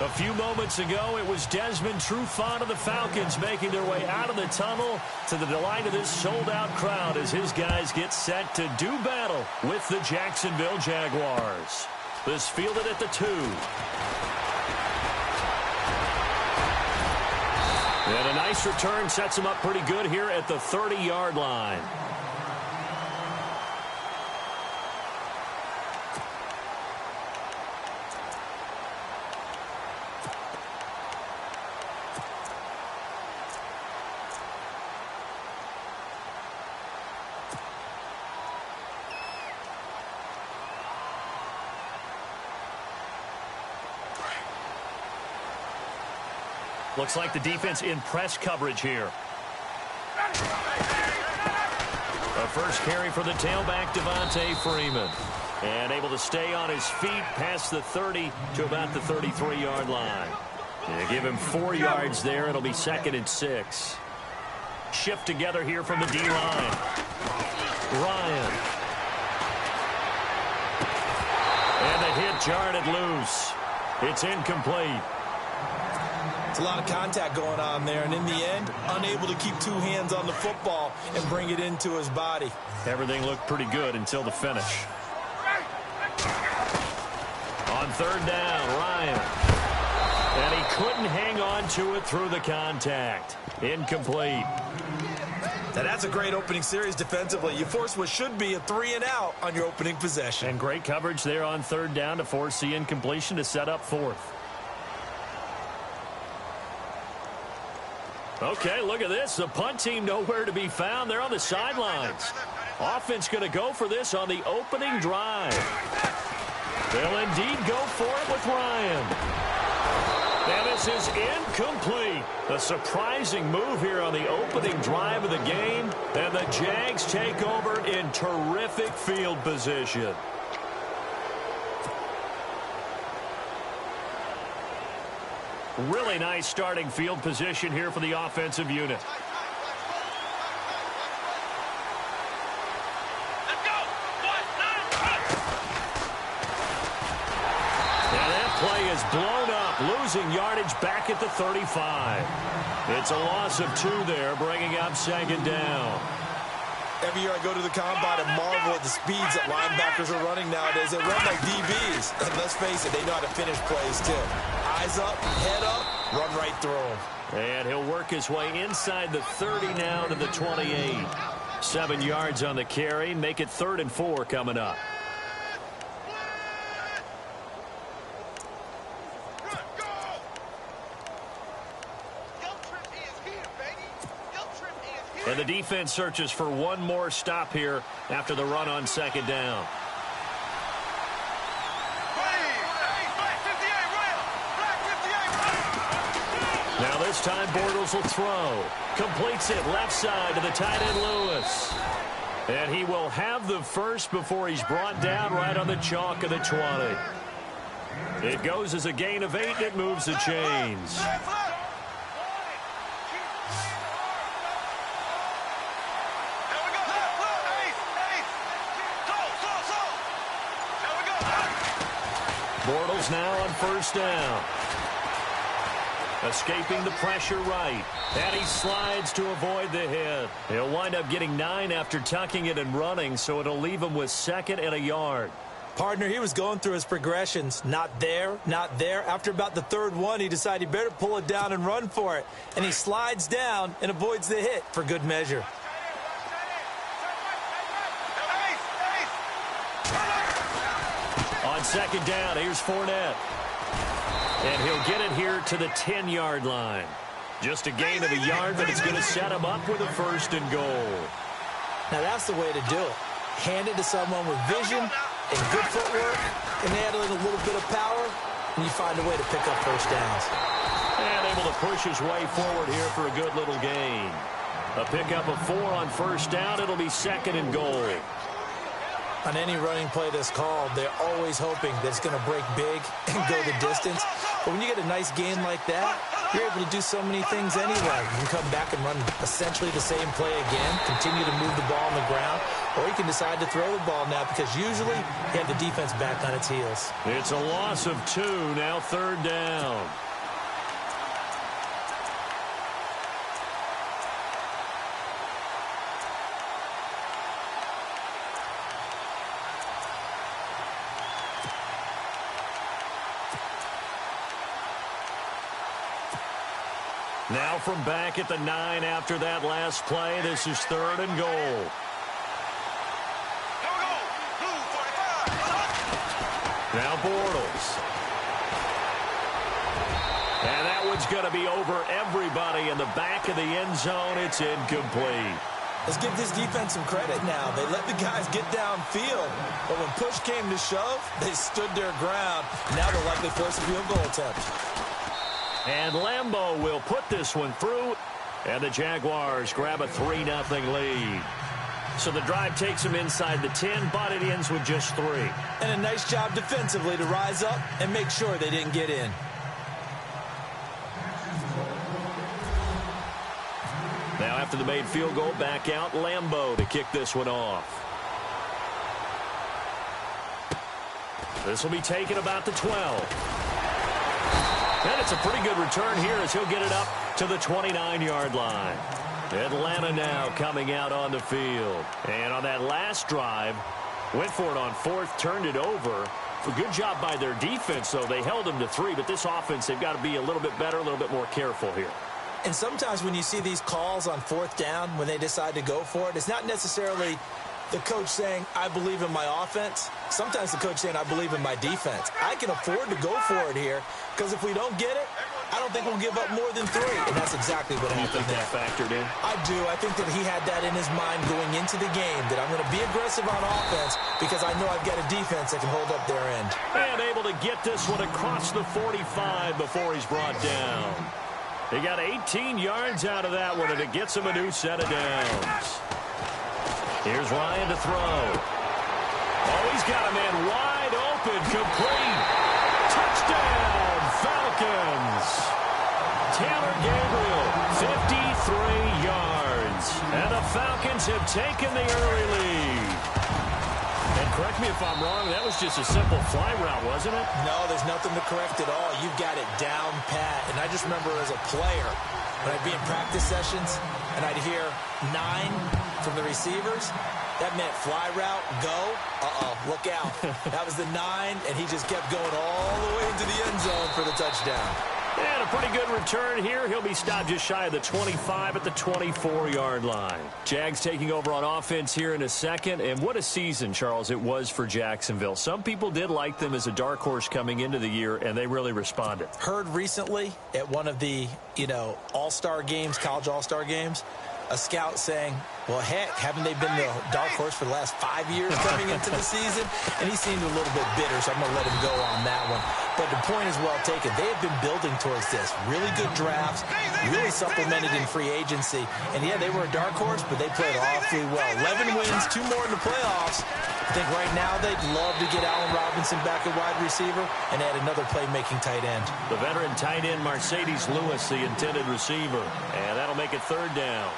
A few moments ago, it was Desmond Trufant of the Falcons making their way out of the tunnel to the delight of this sold-out crowd as his guys get set to do battle with the Jacksonville Jaguars. This fielded at the 2. And a nice return sets him up pretty good here at the 30-yard line. Looks like the defense in press coverage here. A first carry for the tailback, Devontae Freeman. And able to stay on his feet past the 30 to about the 33-yard line. And give him 4 yards there. It'll be 2nd and 6. Shift together here from the D-line. Ryan. And the hit jarred it loose. It's incomplete. It's a lot of contact going on there, and in the end, unable to keep 2 hands on the football and bring it into his body. Everything looked pretty good until the finish. On 3rd down, Ryan. And he couldn't hang on to it through the contact. Incomplete. Now that's a great opening series defensively. You force what should be a 3-and-out on your opening possession. And great coverage there on 3rd down to force the incompletion to set up 4th. Okay, look at this. The punt team nowhere to be found. They're on the sidelines. Offense going to go for this on the opening drive. They'll indeed go for it with Ryan. And this is incomplete. A surprising move here on the opening drive of the game. And the Jags take over in terrific field position. Really nice starting field position here for the offensive unit. And that play is blown up, losing yardage back at the 35. It's a loss of 2 there, bringing up 2nd down. Every year I go to the combine and marvel at the speeds that linebackers are running nowadays. They run like DBs. And let's face it, they know how to finish plays too. Eyes up, head up, run right through them. And he'll work his way inside the 30 now to the 28. 7 yards on the carry. Make it 3rd and 4 coming up. And the defense searches for one more stop here after the run on 2nd down. Now this time Bortles will throw. Completes it left side to the tight end Lewis. And he will have the first before he's brought down right on the chalk of the 20. It goes as a gain of 8 and it moves the chains. Bortles now on 1st down. Escaping the pressure right. And he slides to avoid the hit. He'll wind up getting 9 after tucking it and running, so it'll leave him with 2nd and a yard. Partner, he was going through his progressions. Not there, not there. After about the 3rd one, he decided he better pull it down and run for it. And he slides down and avoids the hit for good measure. On 2nd down, here's Fournette. And he'll get it here to the 10-yard line. Just a gain of a yard, but it's going to set him up with a 1st and goal. Now that's the way to do it. Hand it to someone with vision and good footwork, and add in a little bit of power, and you find a way to pick up 1st downs. And able to push his way forward here for a good little gain. A pickup of 4 on 1st down. It'll be 2nd and goal. On any running play that's called, they're always hoping that it's going to break big and go the distance. But when you get a nice gain like that, you're able to do so many things anyway. You can come back and run essentially the same play again, continue to move the ball on the ground, or you can decide to throw the ball now because usually you have the defense back on its heels. It's a loss of 2, now 3rd down. Now from back at the 9 after that last play, this is 3rd and goal. Now Bortles. And that one's going to be over everybody in the back of the end zone. It's incomplete. Let's give this defense some credit now. They let the guys get downfield, but when push came to shove, they stood their ground. Now they'll likely force a field goal attempt. And Lambeau will put this one through, and the Jaguars grab a 3-0 lead. So the drive takes them inside the 10, but it ends with just 3. And a nice job defensively to rise up and make sure they didn't get in. Now after the made field goal, back out Lambeau to kick this one off. This will be taken about the 12. And it's a pretty good return here as he'll get it up to the 29-yard line. Atlanta now coming out on the field. And on that last drive, went for it on 4th, turned it over. A good job by their defense, though. They held them to 3, but this offense, they've got to be a little bit better, a little bit more careful here. And sometimes when you see these calls on 4th down, when they decide to go for it, it's not necessarily the coach saying, I believe in my offense. Sometimes the coach saying, I believe in my defense. I can afford to go for it here because if we don't get it, I don't think we'll give up more than 3. And that's exactly what happened. You think that factored in? I do. I think that he had that in his mind going into the game, that I'm going to be aggressive on offense because I know I've got a defense that can hold up their end. And able to get this one across the 45 before he's brought down. He got 18 yards out of that one, and it gets him a new set of downs. Here's Ryan to throw. Oh, he's got a man wide open, complete. Touchdown, Falcons. Taylor Gabriel, 53 yards. And the Falcons have taken the early lead. And correct me if I'm wrong, that was just a simple fly route, wasn't it? No, there's nothing to correct at all. You've got it down pat. And I just remember as a player, when I'd be in practice sessions, and I'd hear 9 from the receivers, that meant fly route, go, look out. That was the 9, and he just kept going all the way into the end zone for the touchdown. And a pretty good return here. He'll be stopped just shy of the 25 at the 24-yard line. Jags taking over on offense here in a second. And what a season, Charles, it was for Jacksonville. Some people did like them as a dark horse coming into the year, and they really responded. Heard recently at one of the, all-star games, college all-star games, a scout saying, well, heck, haven't they been the dark horse for the last 5 years coming into the season? And he seemed a little bit bitter, so I'm going to let him go on that one. But the point is well taken. They have been building towards this. Really good drafts, really supplemented in free agency. And, yeah, they were a dark horse, but they played awfully well. 11 wins, 2 more in the playoffs. I think right now they'd love to get Allen Robinson back at wide receiver and add another playmaking tight end. The veteran tight end, Mercedes Lewis, the intended receiver. And that'll make it 3rd down.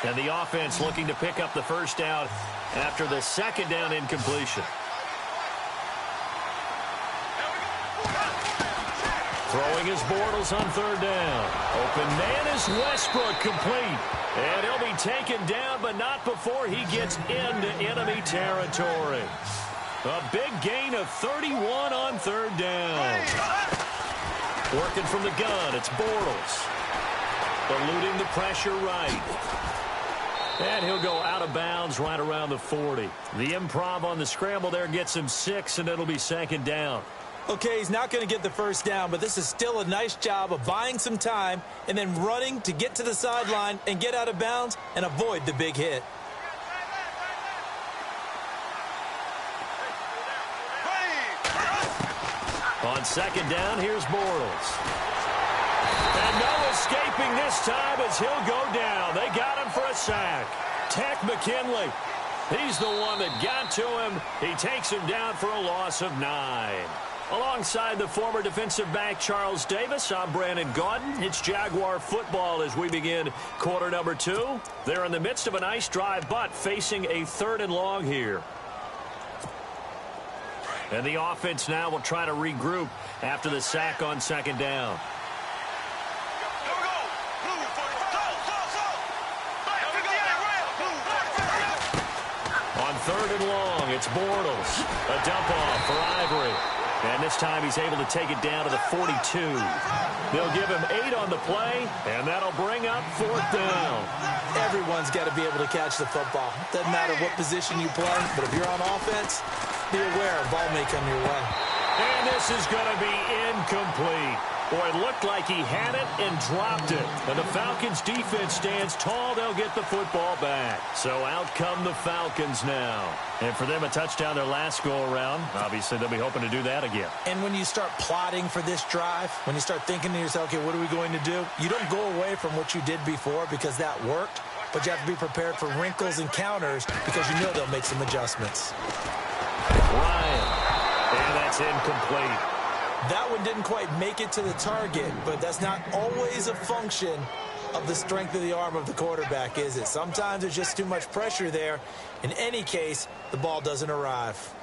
And the offense looking to pick up the first down after the 2nd down incompletion. Throwing his Bortles on 3rd down. Open man is Westbrook, complete. And he'll be taken down, but not before he gets into enemy territory. A big gain of 31 on 3rd down. Working from the gun, it's Bortles. Eluding the pressure right. And he'll go out of bounds right around the 40. The improv on the scramble there gets him 6, and it'll be 2nd down. Okay, he's not going to get the first down, but this is still a nice job of buying some time and then running to get to the sideline and get out of bounds and avoid the big hit. On second down, here's Bortles. And no escaping this time as he'll go down. They got him for a sack. Tech McKinley. He's the one that got to him. He takes him down for a loss of 9. Alongside the former defensive back Charles Davis, I'm Brandon Gaudin. It's Jaguar football as we begin quarter number 2. They're in the midst of a nice drive, but facing a 3rd and long here. And the offense now will try to regroup after the sack on second down. On 3rd and long, it's Bortles. A dump off for Ivory. And this time he's able to take it down to the 42. They'll give him 8 on the play, and that'll bring up 4th down. Everyone's got to be able to catch the football. Doesn't matter what position you play, but if you're on offense, be aware a ball may come your way. And this is going to be incomplete. Boy, it looked like he had it and dropped it. And the Falcons' defense stands tall. They'll get the football back. So out come the Falcons now. And for them, a touchdown their last go-around. Obviously, they'll be hoping to do that again. And when you start plotting for this drive, when you start thinking to yourself, okay, what are we going to do? You don't go away from what you did before because that worked. But you have to be prepared for wrinkles and counters because you know they'll make some adjustments. Ryan. And that's incomplete. That one didn't quite make it to the target, but that's not always a function of the strength of the arm of the quarterback, is it? Sometimes there's just too much pressure there. In any case, the ball doesn't arrive.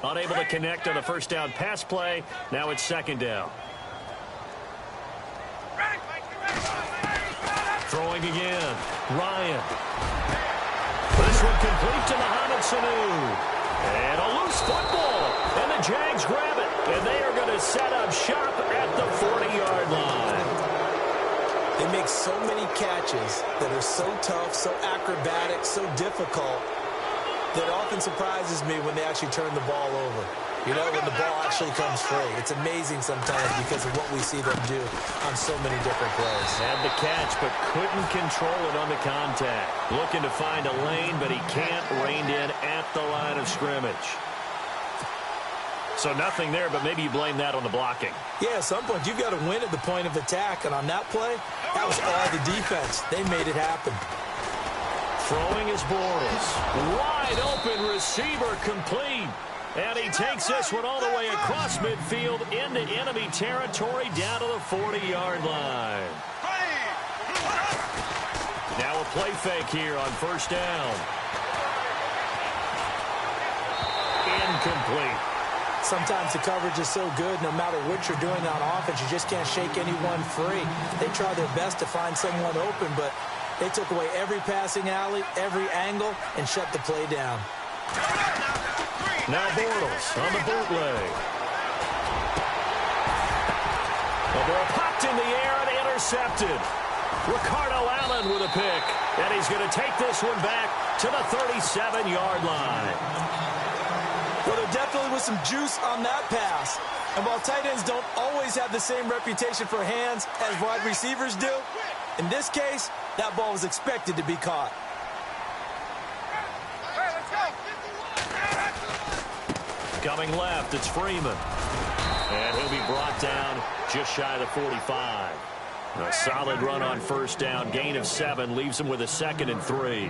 Unable to connect on the first down pass play. Now it's second down. Throwing again. Ryan. This one complete to Mohamed Sanu. And a loose football. And the Jags grab it. And they are going to set up shop at the 40-yard line. They make so many catches that are so tough, so acrobatic, so difficult, that often surprises me when they actually turn the ball over. You know, when the ball actually comes free. It's amazing sometimes because of what we see them do on so many different plays. Had the catch, but couldn't control it on the contact. Looking to find a lane, but he can't. Reined in at the line of scrimmage. So nothing there, but maybe you blame that on the blocking. Yeah, at some point, you've got to win at the point of attack. And on that play, that was all the defense. They made it happen. Throwing is Bortles. Wide open receiver complete. And he takes this one all the way across midfield into enemy territory down to the 40-yard line. Now a play fake here on first down. Incomplete. Sometimes the coverage is so good, no matter what you're doing on offense, you just can't shake anyone free. They try their best to find someone open, but they took away every passing alley, every angle, and shut the play down. Now Bortles on the bootleg. The ball popped in the air and intercepted. Ricardo Allen with a pick. And he's going to take this one back to the 37-yard line. Well, there definitely was some juice on that pass. And while tight ends don't always have the same reputation for hands as wide receivers do, in this case, that ball was expected to be caught. Coming left, it's Freeman. And he'll be brought down just shy of the 45. A solid run on first down. Gain of 7 leaves him with a 2nd and 3.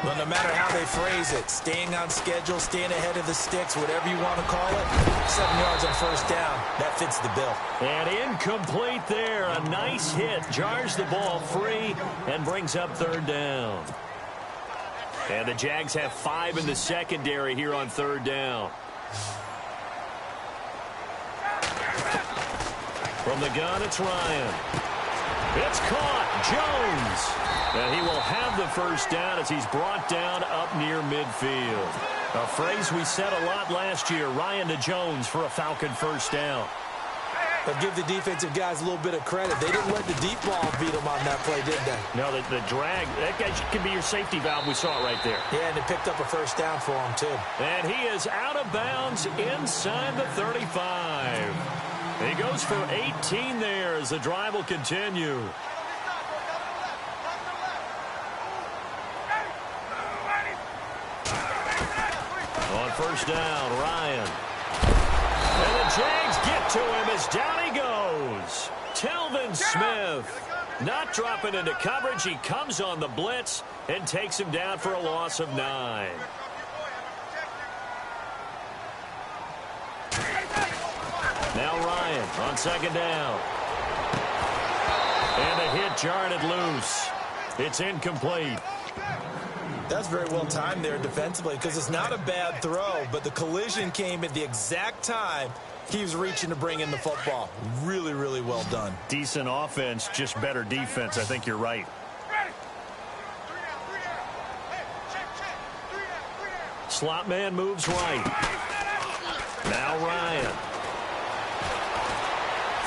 Well, no matter how they phrase it, staying on schedule, staying ahead of the sticks, whatever you want to call it, 7 yards on first down, that fits the bill. And incomplete there. A nice hit. Jars the ball free and brings up 3rd down. And the Jags have 5 in the secondary here on 3rd down. From the gun, it's Ryan. It's caught. Jones. And he will have the first down as he's brought down up near midfield. A phrase we said a lot last year, Ryan to Jones for a Falcon first down. But give the defensive guys a little bit of credit. They didn't let the deep ball beat them on that play, did they? No, the drag, that guy can be your safety valve. We saw it right there. Yeah, and it picked up a first down for him, too. And he is out of bounds inside the 35. He goes for 18 there as the drive will continue. first down. Ryan. And the Jags get to him as down he goes. Telvin Smith not dropping into coverage. He comes on the blitz and takes him down for a loss of 9. Now Ryan on second down. And a hit jarred it loose. It's incomplete. That's very well timed there defensively because it's not a bad throw, but the collision came at the exact time he was reaching to bring in the football. Really, really well done. Decent offense, just better defense. I think you're right. Slot man moves right. Now Ryan.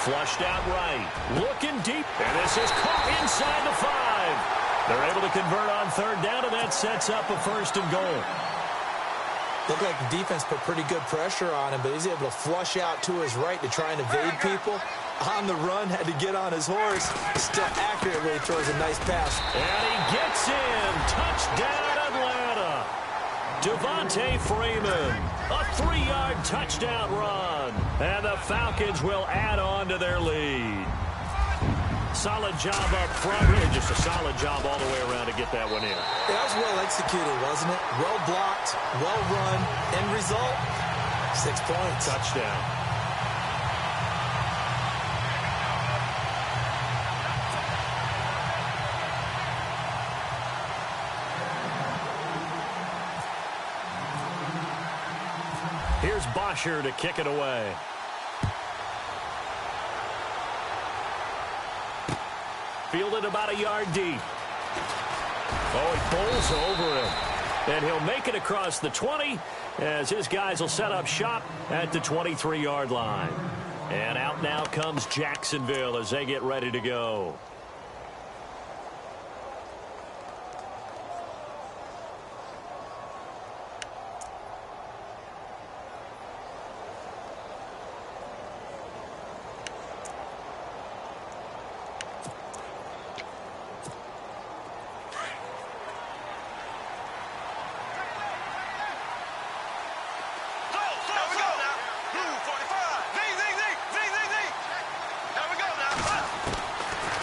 Flushed out right. Looking deep. And this is caught inside the 5. They're able to convert on third down, and that sets up a first and goal. Looked like the defense put pretty good pressure on him, but he's able to flush out to his right to try and evade people. On the run, had to get on his horse. Still accurately throws a nice pass. And he gets in. Touchdown, Atlanta. Devontae Freeman. A 3-yard touchdown run. And the Falcons will add on to their lead. Solid job up front. Really just a solid job all the way around to get that one in. That was well executed, wasn't it? Well blocked, well run. End result, 6 points. Touchdown. Here's Bosher to kick it away. Fielded about a yard deep. Oh, he bowls over him. And he'll make it across the 20 as his guys will set up shop at the 23-yard line. And out now comes Jacksonville as they get ready to go.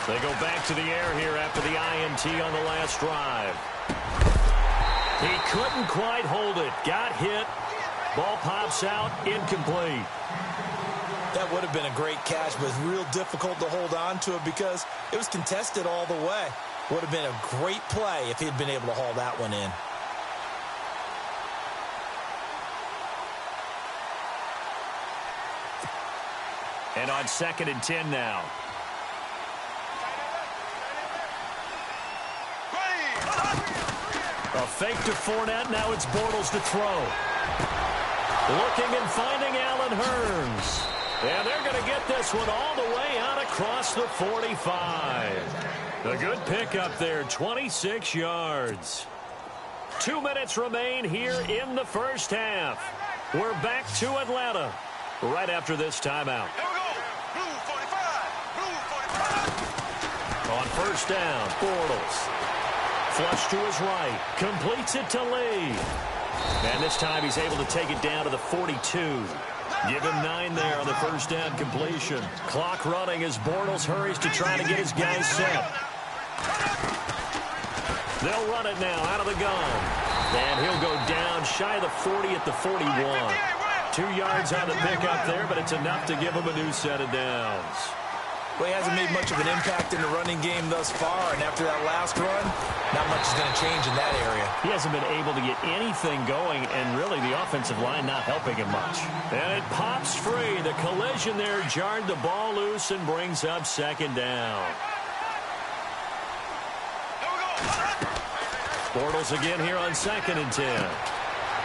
They go back to the air here after the INT on the last drive. He couldn't quite hold it. Got hit. Ball pops out. Incomplete. That would have been a great catch, but it's real difficult to hold on to it because it was contested all the way. Would have been a great play if he'd been able to haul that one in. And on 2nd and 10 now. A fake to Fournette. Now it's Bortles to throw. Looking and finding Allen Hurns. And they're going to get this one all the way out across the 45. A good pickup there, 26 yards. 2 minutes remain here in the first half. We're back to Atlanta right after this timeout. Here we go. Blue 45. Blue 45. On first down, Bortles. Flush to his right. Completes it to Lee. And this time he's able to take it down to the 42. Give him 9 there on the first down completion. Clock running as Bortles hurries to try to get his guys set. They'll run it now out of the gun. And he'll go down shy of the 40 at the 41. 2 yards on the pickup there, but it's enough to give him a new set of downs. Well, he hasn't made much of an impact in the running game thus far, and after that last run, not much is going to change in that area. He hasn't been able to get anything going, and really the offensive line not helping him much. And it pops free. The collision there jarred the ball loose and brings up 2nd down. Bortles again here on 2nd and 10.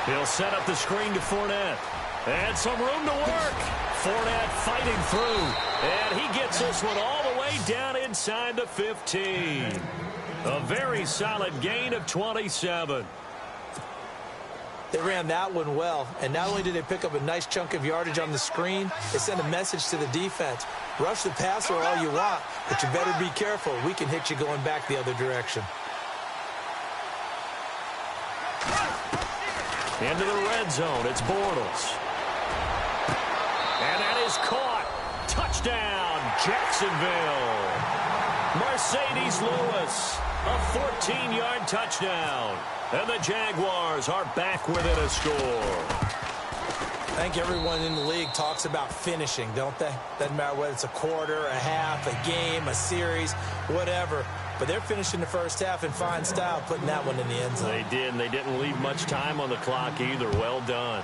He'll set up the screen to Fournette. And some room to work. Fournette fighting through. And he gets this one all the way down inside the 15. A very solid gain of 27. They ran that one well. And not only did they pick up a nice chunk of yardage on the screen, they sent a message to the defense. Rush the passer all you want, but you better be careful. We can hit you going back the other direction. Into the red zone, it's Bortles. And that is caught. Touchdown, Jacksonville. Mercedes Lewis, a 14-yard touchdown. And the Jaguars are back within a score. I think everyone in the league talks about finishing, don't they? Doesn't matter whether it's a quarter, a half, a game, a series, whatever. But they're finishing the first half in fine style, putting that one in the end zone. They did, and they didn't leave much time on the clock either. Well done.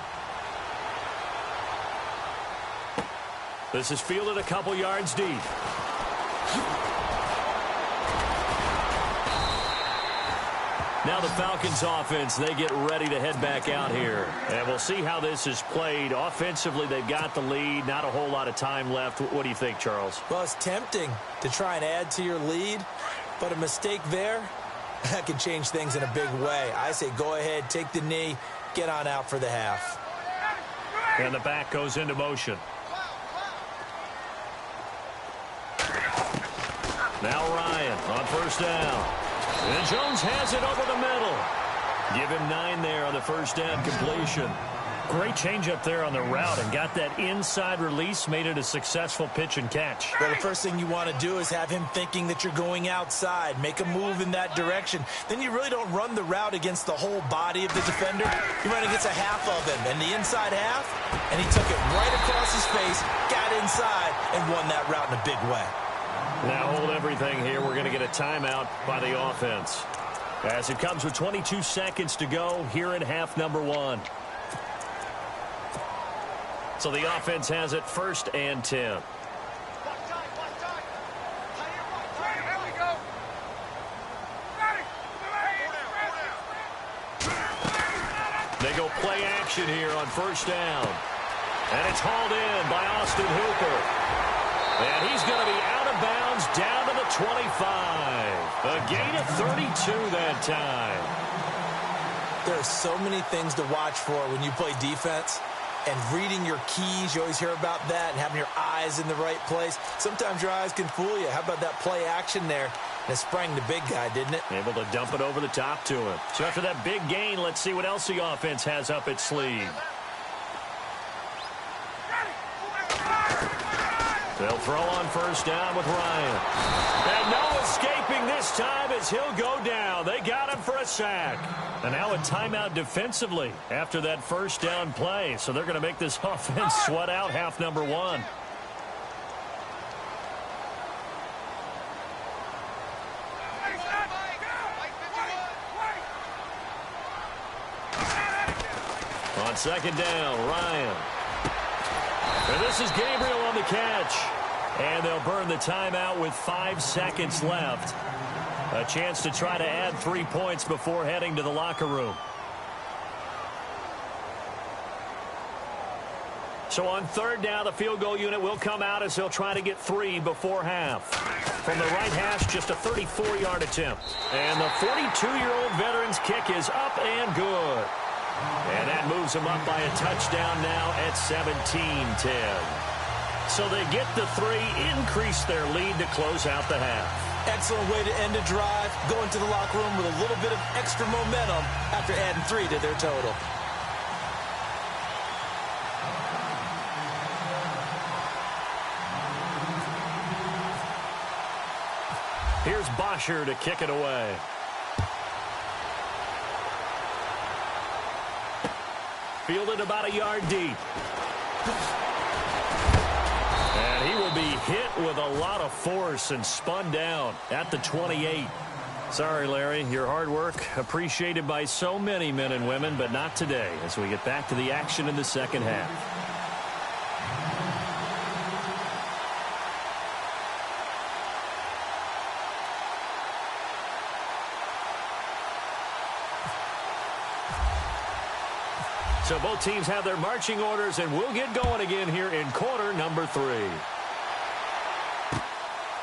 This is fielded a couple yards deep. Now the Falcons offense, they get ready to head back out here. And we'll see how this is played. Offensively, they've got the lead. Not a whole lot of time left. What do you think, Charles? Well, it's tempting to try and add to your lead, but a mistake there, that can change things in a big way. I say go ahead, take the knee, get on out for the half. And the back goes into motion. Now Ryan on first down. And Jones has it over the middle. Give him 9 there on the first down completion. Great changeup there on the route and got that inside release, made it a successful pitch and catch. Well, the first thing you want to do is have him thinking that you're going outside, make a move in that direction. Then you really don't run the route against the whole body of the defender. You run against a half of him, and the inside half, and he took it right across his face, got inside, and won that route in a big way. Now hold everything here. We're going to get a timeout by the offense. As it comes with 22 seconds to go here in half number 1. So the offense has it 1st and 10. They go play action here on first down. And it's hauled in by Austin Hooper. And he's going to be out of bounds down to the 25. A gain of 32 that time. There are so many things to watch for when you play defense. And reading your keys, you always hear about that, and having your eyes in the right place. Sometimes your eyes can fool you. How about that play action there? And it sprang the big guy, didn't it? Able to dump it over the top to him. So after that big gain, let's see what else the offense has up its sleeve. They'll throw on first down with Ryan. And no escaping this time as he'll go down. They got him for a sack. And now a timeout defensively after that first down play. So they're going to make this offense sweat out half number 1. On second down, Ryan. And this is Gabriel on the catch. And they'll burn the timeout with 5 seconds left. A chance to try to add 3 points before heading to the locker room. So on third down, the field goal unit will come out as they'll try to get 3 before half. From the right hash, just a 34-yard attempt. And the 42-year-old veteran's kick is up and good. And that moves them up by a touchdown now at 17-10. So they get the 3, increase their lead to close out the half. Excellent way to end a drive, go into the locker room with a little bit of extra momentum after adding 3 to their total. Here's Bosher to kick it away. Fielded about a yard deep. And he will be hit with a lot of force and spun down at the 28. Sorry, Larry, your hard work appreciated by so many men and women, but not today as we get back to the action in the second half. So both teams have their marching orders, and we'll get going again here in quarter number 3.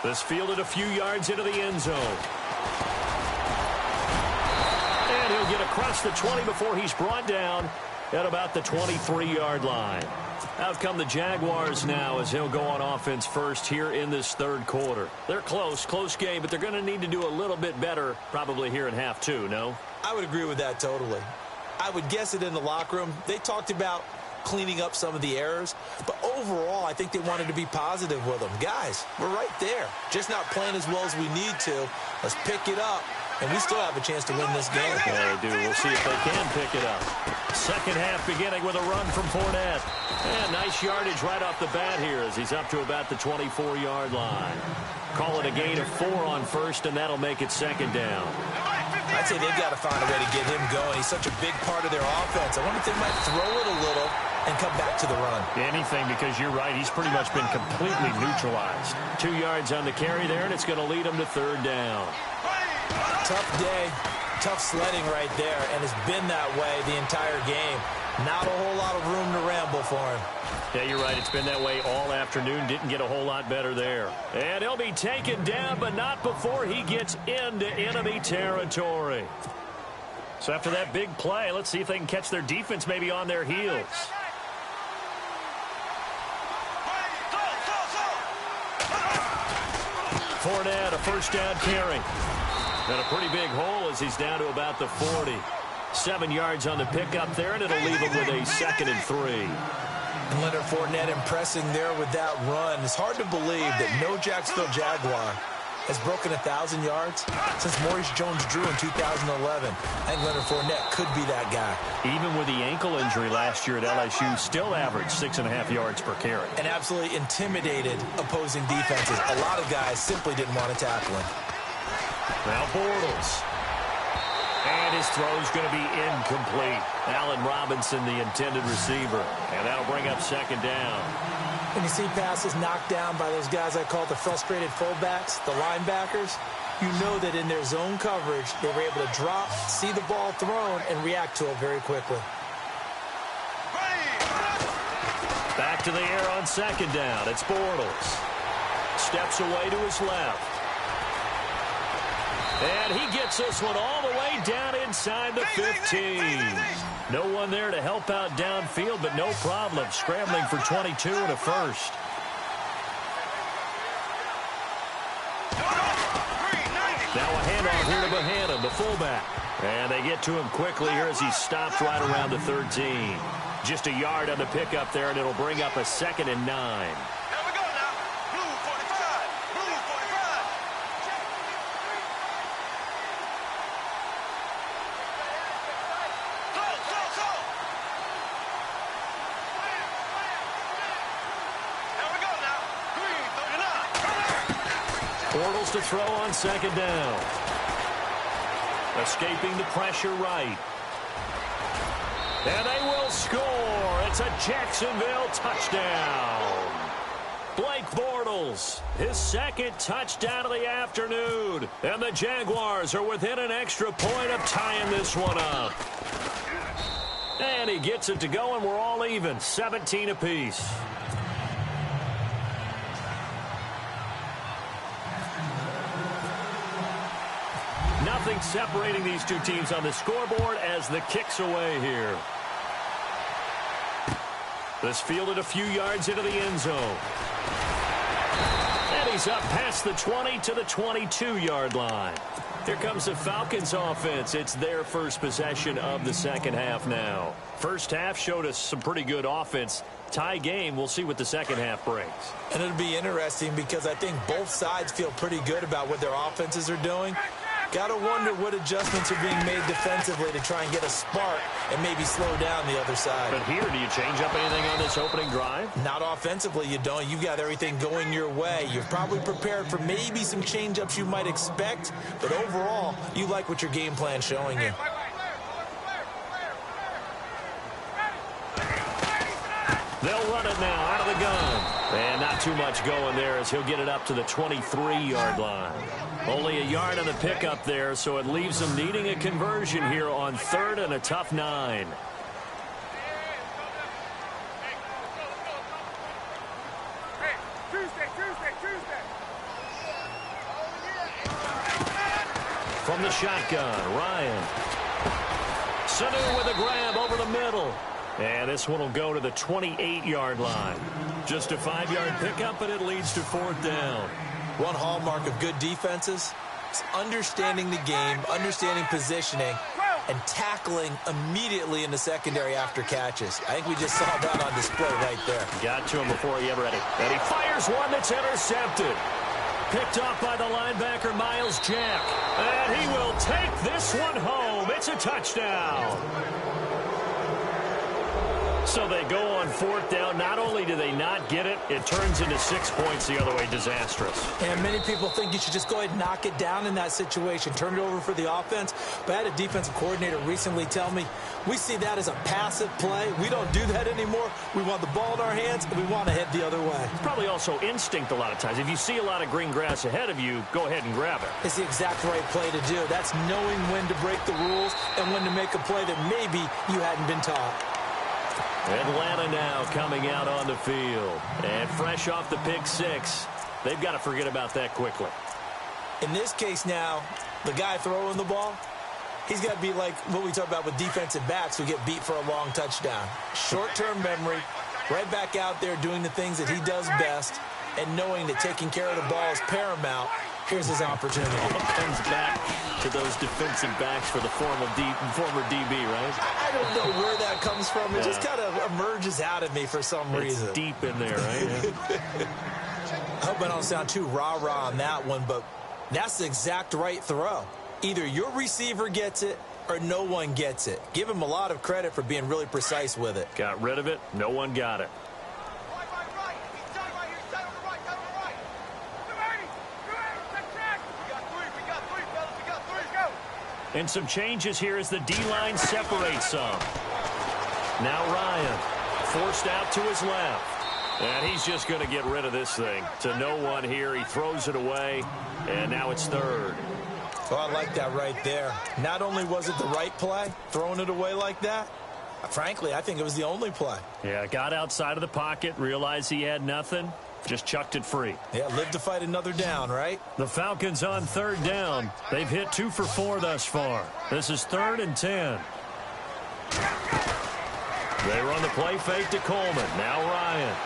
This fielded a few yards into the end zone. And he'll get across the 20 before he's brought down at about the 23-yard line. Out come the Jaguars now as he'll go on offense first here in this third quarter. They're close game, but they're going to need to do a little bit better probably here in half 2, no? I would agree with that totally. I would guess it in the locker room. They talked about cleaning up some of the errors, but overall, I think they wanted to be positive with them. Guys, we're right there. Just not playing as well as we need to. Let's pick it up, and we still have a chance to win this game. Yeah, they do. We'll see if they can pick it up. Second half beginning with a run from Fournette. And nice yardage right off the bat here as he's up to about the 24-yard line. Call it a gain of 4 on first, and that'll make it second down. I'd say they've got to find a way to get him going. He's such a big part of their offense. I wonder if they might throw it a little and come back to the run. Anything, because you're right. He's pretty much been completely neutralized. 2 yards on the carry there, and it's going to lead him to third down. Tough day, tough sledding right there, and it's been that way the entire game. Not a whole lot of room to ramble for him. Yeah, you're right. It's been that way all afternoon. Didn't get a whole lot better there. And he'll be taken down, but not before he gets into enemy territory. So after that big play, let's see if they can catch their defense maybe on their heels. Fournette, a first down carry. And a pretty big hole as he's down to about the 40. 7 yards on the pickup there, and it'll leave him with a 2nd and 3. And Leonard Fournette impressing there with that run. It's hard to believe that no Jacksonville Jaguar has broken 1,000 yards since Maurice Jones-Drew in 2011. And Leonard Fournette could be that guy. Even with the ankle injury last year at LSU, still averaged 6.5 yards per carry. And absolutely intimidated opposing defenses. A lot of guys simply didn't want to tackle him. Now Bortles. And his throw's going to be incomplete. Allen Robinson, the intended receiver. And that'll bring up second down. When you see passes knocked down by those guys I call the frustrated fullbacks, the linebackers, you know that in their zone coverage, they were able to drop, see the ball thrown, and react to it very quickly. Back to the air on second down. It's Bortles. Steps away to his left. And he gets this one all the way down inside the 15. No one there to help out downfield, but no problem. Scrambling for 22 and a first. Now a handoff here to Bohannon, the fullback. And they get to him quickly here as he stops right around the 13. Just a yard on the pickup there, and it'll bring up a 2nd and 9. Bortles to throw on second down. Escaping the pressure right. And they will score. It's a Jacksonville touchdown. Blake Bortles, his 2nd touchdown of the afternoon. And the Jaguars are within an extra point of tying this one up. And he gets it to go, and we're all even, 17 apiece. Nothing separating these two teams on the scoreboard as the kick's away here. This fielded a few yards into the end zone. And he's up past the 20 to the 22-yard line. Here comes the Falcons offense. It's their first possession of the second half now. First half showed us some pretty good offense. Tie game, we'll see what the second half brings. And it'll be interesting because I think both sides feel pretty good about what their offenses are doing. Got to wonder what adjustments are being made defensively to try and get a spark and maybe slow down the other side. But here, do you change up anything on this opening drive? Not offensively, you don't. You've got everything going your way. You've probably prepared for maybe some change-ups you might expect, but overall, you like what your game plan's showing you. They'll run it now out of the gun. And not too much going there as he'll get it up to the 23-yard line. Only a yard on the pickup there, so it leaves them needing a conversion here on 3rd and a tough 9. From the shotgun, Ryan. Sanu with a grab over the middle. And this one will go to the 28-yard line. Just a 5-yard pickup, but it leads to 4th down. One hallmark of good defenses is understanding the game, understanding positioning, and tackling immediately in the secondary after catches. I think we just saw that on display right there. Got to him before he ever had it. And he fires one that's intercepted. Picked off by the linebacker, Miles Jack. And he will take this one home. It's a touchdown. So they go on fourth down. Not only do they not get it, it turns into 6 points the other way. Disastrous. And many people think you should just go ahead and knock it down in that situation. Turn it over for the offense. But I had a defensive coordinator recently tell me, we see that as a passive play. We don't do that anymore. We want the ball in our hands, and we want to head the other way. It's probably also instinct a lot of times. If you see a lot of green grass ahead of you, go ahead and grab it. It's the exact right play to do. That's knowing when to break the rules and when to make a play that maybe you hadn't been taught. Atlanta now coming out on the field. And fresh off the pick six, they've got to forget about that quickly. In this case now, the guy throwing the ball, he's got to be like what we talk about with defensive backs who get beat for a long touchdown. Short-term memory, right back out there doing the things that he does best, and knowing that taking care of the ball is paramount. Here's his opportunity. Comes back to those defensive backs for the former DB, right? I don't know where that comes from. It just kind of emerges out of me for some reason. It's deep in there, right? I hope I don't sound too rah-rah on that one, but that's the exact right throw. Either your receiver gets it or no one gets it. Give him a lot of credit for being really precise with it. Got rid of it. No one got it. And some changes here as the D-line separates some. Now Ryan forced out to his left. And he's just going to get rid of this thing. To no one here. He throws it away. And now it's third. Oh, I like that right there. Not only was it the right play, throwing it away like that, frankly, I think it was the only play. Yeah, got outside of the pocket, realized he had nothing. Just chucked it free. Yeah, live to fight another down, right? The Falcons on third down. They've hit 2 for 4 thus far. This is 3rd and 10. They run the play fake to Coleman. Now Ryan.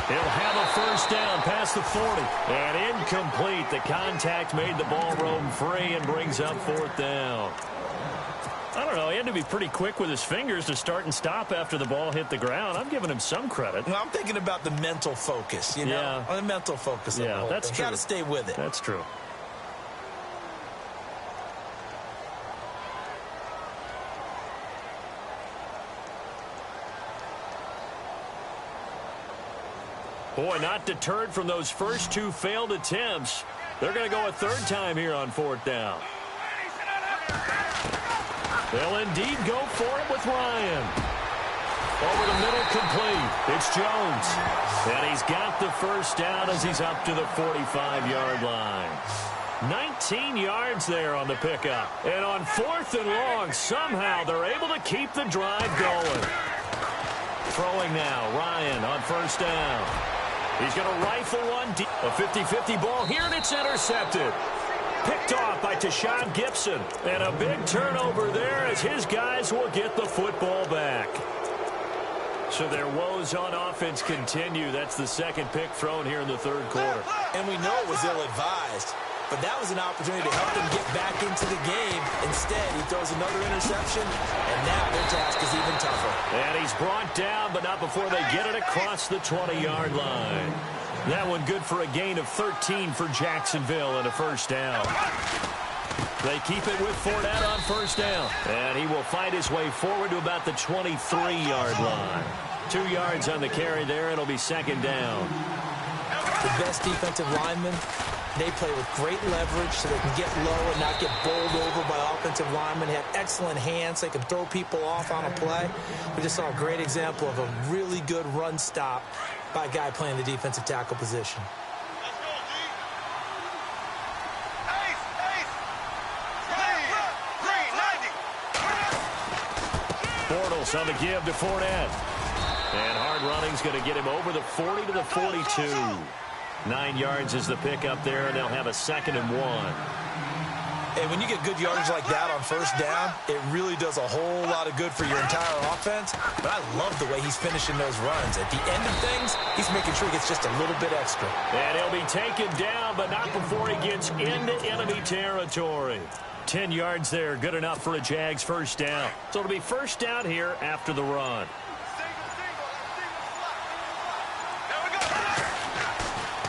He'll have a first down past the 40. And incomplete. The contact made the ball roam free and brings up 4th down. I don't know. He had to be pretty quick with his fingers to start and stop after the ball hit the ground. I'm giving him some credit. Well, I'm thinking about the mental focus, you know? Yeah. The mental focus. Yeah, that's true. Got to stay with it. That's true. Boy, not deterred from those first 2 failed attempts. They're going to go a 3rd time here on 4th down. They'll indeed go for it with Ryan. Over the middle, complete. It's Jones. And he's got the first down as he's up to the 45-yard line. 19 yards there on the pickup. And on 4th and long, somehow they're able to keep the drive going. Throwing now, Ryan on first down. He's going to rifle one deep. A 50-50 ball here, and it's intercepted. Picked off by Tashawn Gibson. And a big turnover there as his guys will get the football back. So their woes on offense continue. That's the second pick thrown here in the 3rd quarter. And we know it was ill-advised, but that was an opportunity to help them get back into the game. Instead, he throws another interception, and now their task is even tougher. And he's brought down, but not before they get it across the 20-yard line. That one good for a gain of 13 for Jacksonville and a first down. They keep it with Fournette on first down. And he will fight his way forward to about the 23-yard line. 2 yards on the carry there. It'll be 2nd down. The best defensive linemen, they play with great leverage so they can get low and not get bowled over by offensive linemen. They have excellent hands. They can throw people off on a play. We just saw a great example of a really good run stop by a guy playing the defensive tackle position. Bortles on the give to Fournette. And hard running's going to get him over the 40 to the 42. 9 yards is the pickup there, and they'll have a 2nd and 1. And when you get good yardage like that on first down, it really does a whole lot of good for your entire offense. But I love the way he's finishing those runs. At the end of things, he's making sure he gets just a little bit extra. And he'll be taken down, but not before he gets into enemy territory. 10 yards there, good enough for a Jags first down. So it'll be first down here after the run.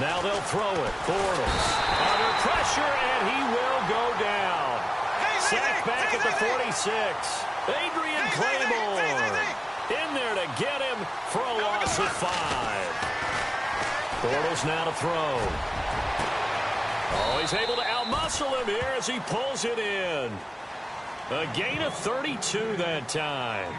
Now they'll throw it. Bortles under pressure, and he will go down. Sacked back at the 46. Adrian Claymore in there to get him for a loss of 5. Bortles now to throw. Oh, he's able to outmuscle him here as he pulls it in. A gain of 32 that time.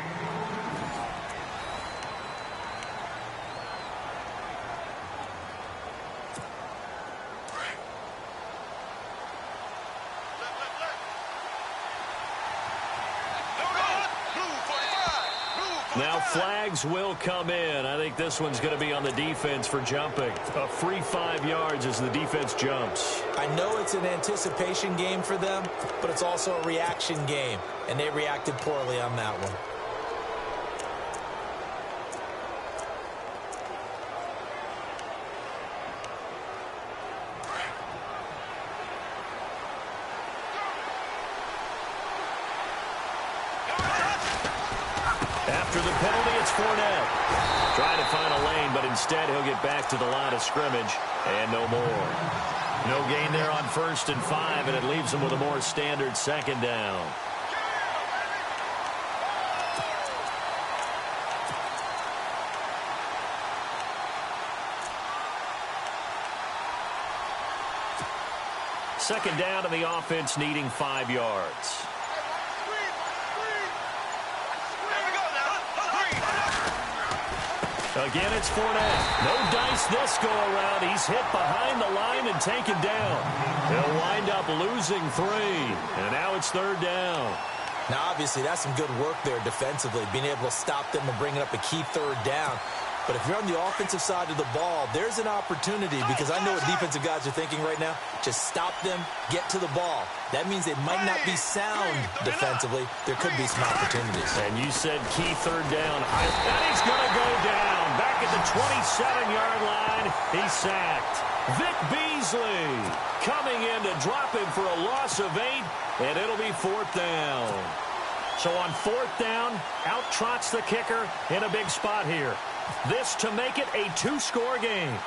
Now flags will come in. I think this one's going to be on the defense for jumping. A free 5 yards as the defense jumps. I know it's an anticipation game for them, but it's also a reaction game, and they reacted poorly on that one. After the penalty, it's Fournette. Trying to find a lane, but instead he'll get back to the line of scrimmage and no more. No gain there on 1st and 5, and it leaves him with a more standard second down. Second down, and the offense needing 5 yards. Again, it's Fournette. No dice this go-around. He's hit behind the line and taken down. He'll wind up losing 3, and now it's 3rd down. Now, obviously, that's some good work there defensively, being able to stop them and bringing up a key 3rd down. But if you're on the offensive side of the ball, there's an opportunity, because I know what defensive guys are thinking right now. Just stop them, get to the ball. That means they might not be sound defensively. There could be some opportunities. And you said key 3rd down. And he's going to go down. Back at the 27-yard line, he's sacked. Vic Beasley coming in to drop him for a loss of 8, and it'll be 4th down. So on 4th down, out trots the kicker in a big spot here. This to make it a 2-score game.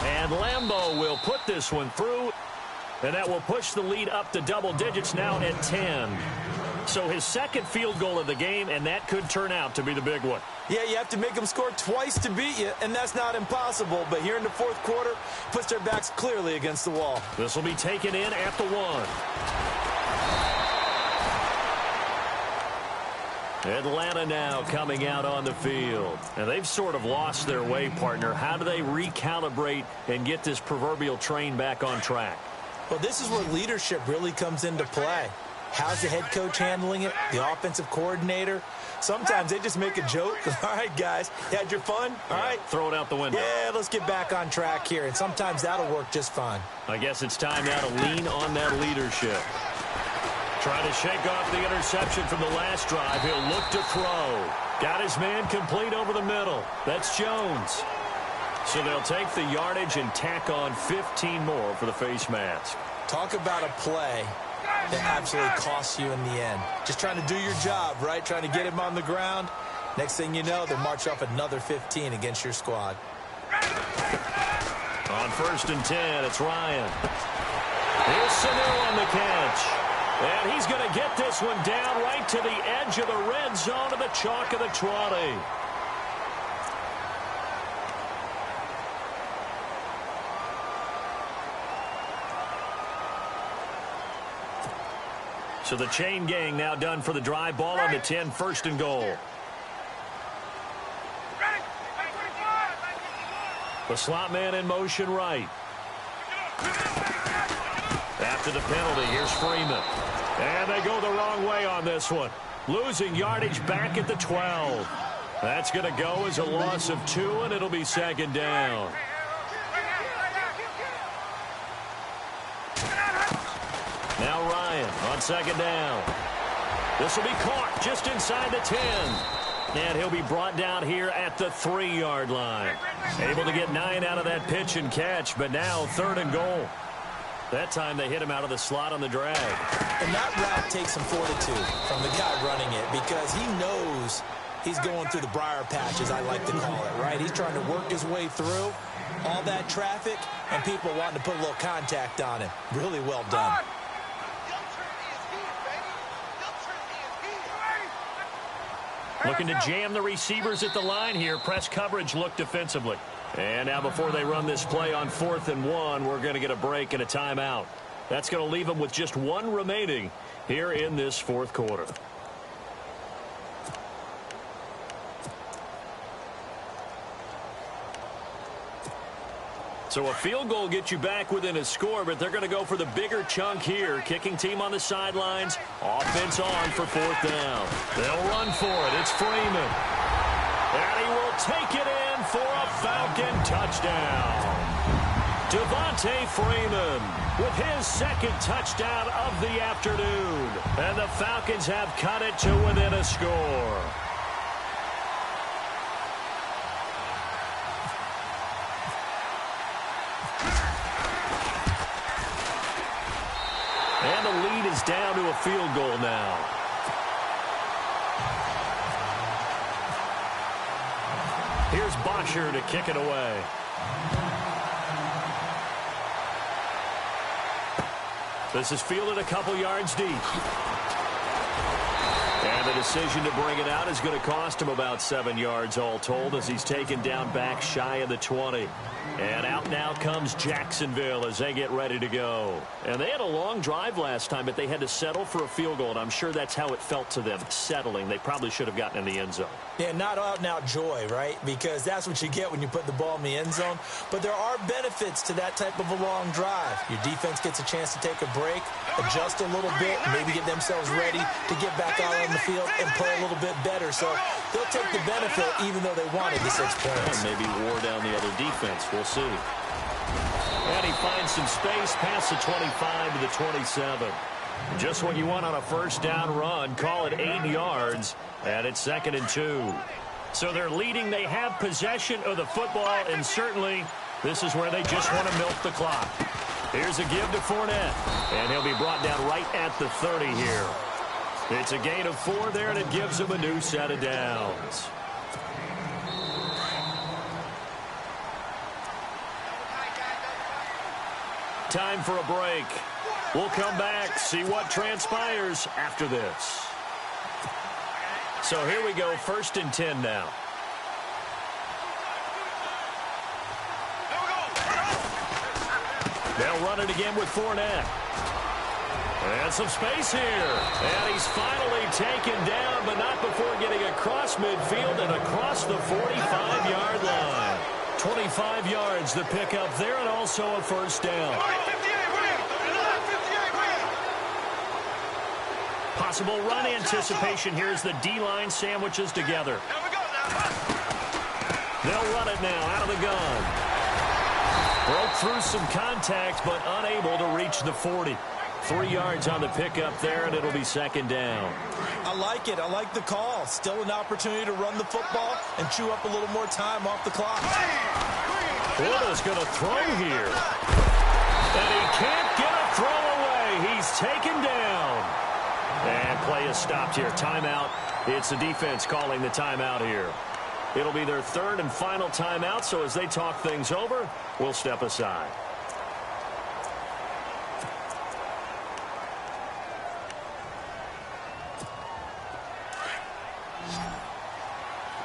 And Lambeau will put this one through, and that will push the lead up to double digits now at 10. So his second field goal of the game, and that could turn out to be the big one. Yeah, you have to make them score twice to beat you, and that's not impossible. But here in the 4th quarter, puts their backs clearly against the wall. This will be taken in at the 1. Atlanta now coming out on the field. And they've sort of lost their way, partner. How do they recalibrate and get this proverbial train back on track? Well, this is where leadership really comes into play. How's the head coach handling it? The offensive coordinator? Sometimes they just make a joke. All right, guys, you had your fun? All right. Throw it out the window. Yeah, let's get back on track here. And sometimes that'll work just fine. I guess it's time now to lean on that leadership. Trying to shake off the interception from the last drive. He'll look to throw. Got his man complete over the middle. That's Jones. So they'll take the yardage and tack on 15 more for the face mask. Talk about a play that absolutely costs you in the end. Just trying to do your job, right? Trying to get him on the ground. Next thing you know, they march off another 15 against your squad. On 1st and 10, it's Ryan. Here's Sanu on the catch. And he's going to get this one down right to the edge of the red zone of the chalk of the 20. So the chain gang now done for the drive. Ball on the 10, 1st and goal. The slot man in motion right. After the penalty, here's Freeman. And they go the wrong way on this one. Losing yardage back at the 12. That's going to go as a loss of 2, and it'll be 2nd down. Now Ryan on 2nd down. This will be caught just inside the 10. And he'll be brought down here at the 3-yard line. Able to get 9 out of that pitch and catch, but now 3rd and goal. That time they hit him out of the slot on the drag. And that route takes some fortitude from the guy running it because he knows he's going through the briar patch, as I like to call it, right? He's trying to work his way through all that traffic and people wanting to put a little contact on him. Really well done. Looking to jam the receivers at the line here. Press coverage look defensively. And now before they run this play on 4th and 1, we're going to get a break and a timeout. That's going to leave them with just 1 remaining here in this 4th quarter. So a field goal gets you back within a score, but they're going to go for the bigger chunk here. Kicking team on the sidelines. Offense on for 4th down. They'll run for it. It's Freeman. And he will take it in for a Falcon touchdown. Devontae Freeman with his 2nd touchdown of the afternoon. And the Falcons have cut it to within a score. And the lead is down to a field goal now. Here's Bosher to kick it away. This is fielded a couple yards deep. And the decision to bring it out is going to cost him about 7 yards all told as he's taken down back shy of the 20. And out now comes Jacksonville as they get ready to go. And they had a long drive last time, but they had to settle for a field goal, and I'm sure that's how it felt to them, settling. They probably should have gotten in the end zone. Yeah, not out-and-out joy, right? Because that's what you get when you put the ball in the end zone. But there are benefits to that type of a long drive. Your defense gets a chance to take a break, adjust a little bit, maybe get themselves ready to get back out on the field and play a little bit better. So they'll take the benefit even though they wanted the 6 points. And maybe wore down the other defense. We'll see. And he finds some space past the 25 to the 27. Just what you want on a 1st down run. Call it 8 yards. And it's 2nd and 2. So they're leading. They have possession of the football. And certainly this is where they just want to milk the clock. Here's a give to Fournette. And he'll be brought down right at the 30 here. It's a gain of 4 there, and it gives him a new set of downs. Time for a break. We'll come back, see what transpires after this. So here we go, 1st and 10 now. They'll run it again with Fournette. And some space here. And he's finally taken down, but not before getting across midfield and across the 45-yard line. 25 yards the pickup there, and also a 1st down. Possible run anticipation here as the D-line sandwiches together. They'll run it now out of the gun. Broke through some contact, but unable to reach the 40. 3 yards on the pickup there, and it'll be 2nd down. I like it. I like the call. Still an opportunity to run the football and chew up a little more time off the clock. Porter's going to throw here. And he can't get a throw away. He's taken down. And play is stopped here. Timeout. It's the defense calling the timeout here. It'll be their 3rd and final timeout, so as they talk things over, we'll step aside.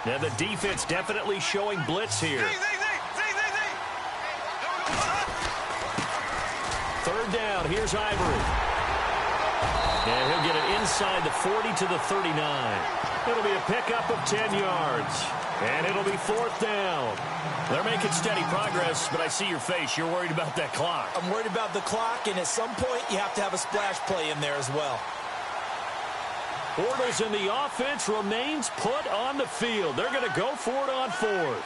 Now the defense definitely showing blitz here. 3rd down. Here's Ivory. And he'll get it inside the 40 to the 39. It'll be a pickup of 10 yards. And it'll be 4th down. They're making steady progress, but I see your face. You're worried about that clock. I'm worried about the clock, and at some point you have to have a splash play in there as well. Bortles in the offense remains put on the field. They're going to go for it on 4th.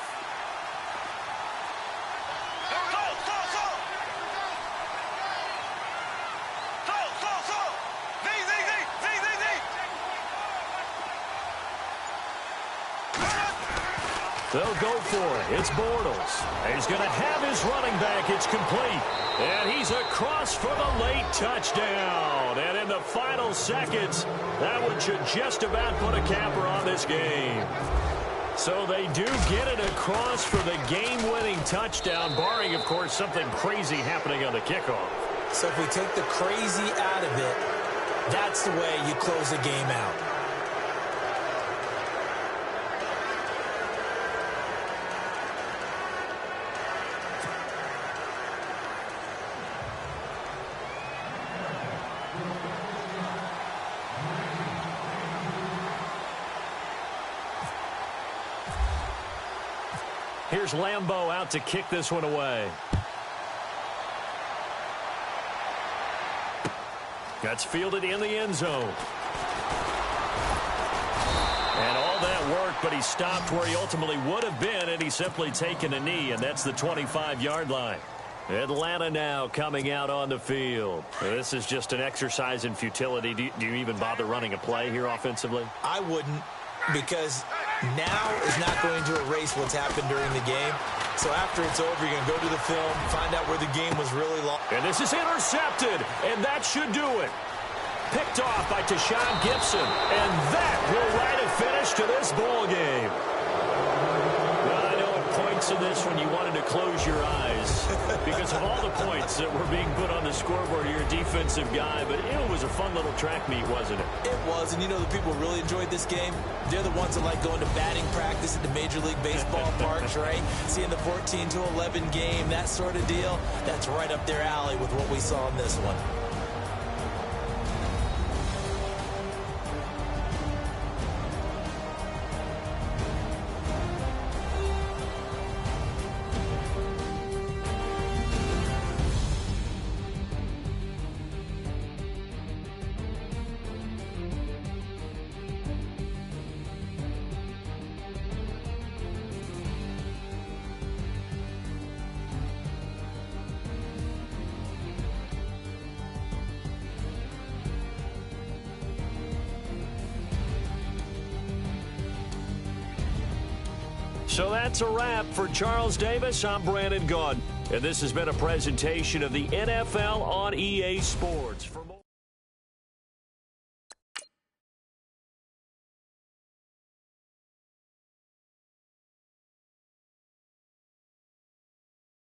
They'll go for it. It's Bortles. He's going to have his running back. It's complete. And he's across for the late touchdown. And in the final seconds, that one should just about put a capper on this game. So they do get it across for the game-winning touchdown, barring, of course, something crazy happening on the kickoff. So if we take the crazy out of it, that's the way you close a game out. Here's Lambeau out to kick this one away. That's fielded in the end zone. And all that work, but he stopped where he ultimately would have been, and he's simply taken a knee, and that's the 25-yard line. Atlanta now coming out on the field. This is just an exercise in futility. Do you even bother running a play here offensively? I wouldn't, because now is not going to erase what's happened during the game. So after it's over, you're going to go to the film, find out where the game was really long. And this is intercepted, and that should do it. Picked off by Tashawn Gibson, and that will write a finish to this ball game. Well, I know at points in this when you wanted to close your eyes because of all the points that were being put on the scoreboard. You're a defensive guy, but it was a fun little track meet, wasn't it? It was, and you know the people who really enjoyed this game? They're the ones that like going to batting practice at the Major League Baseball parks, right? Seeing the 14-11 game, that sort of deal, that's right up their alley with what we saw in this one. So that's a wrap for Charles Davis. I'm Brandon Gaudin, and this has been a presentation of the NFL on EA Sports.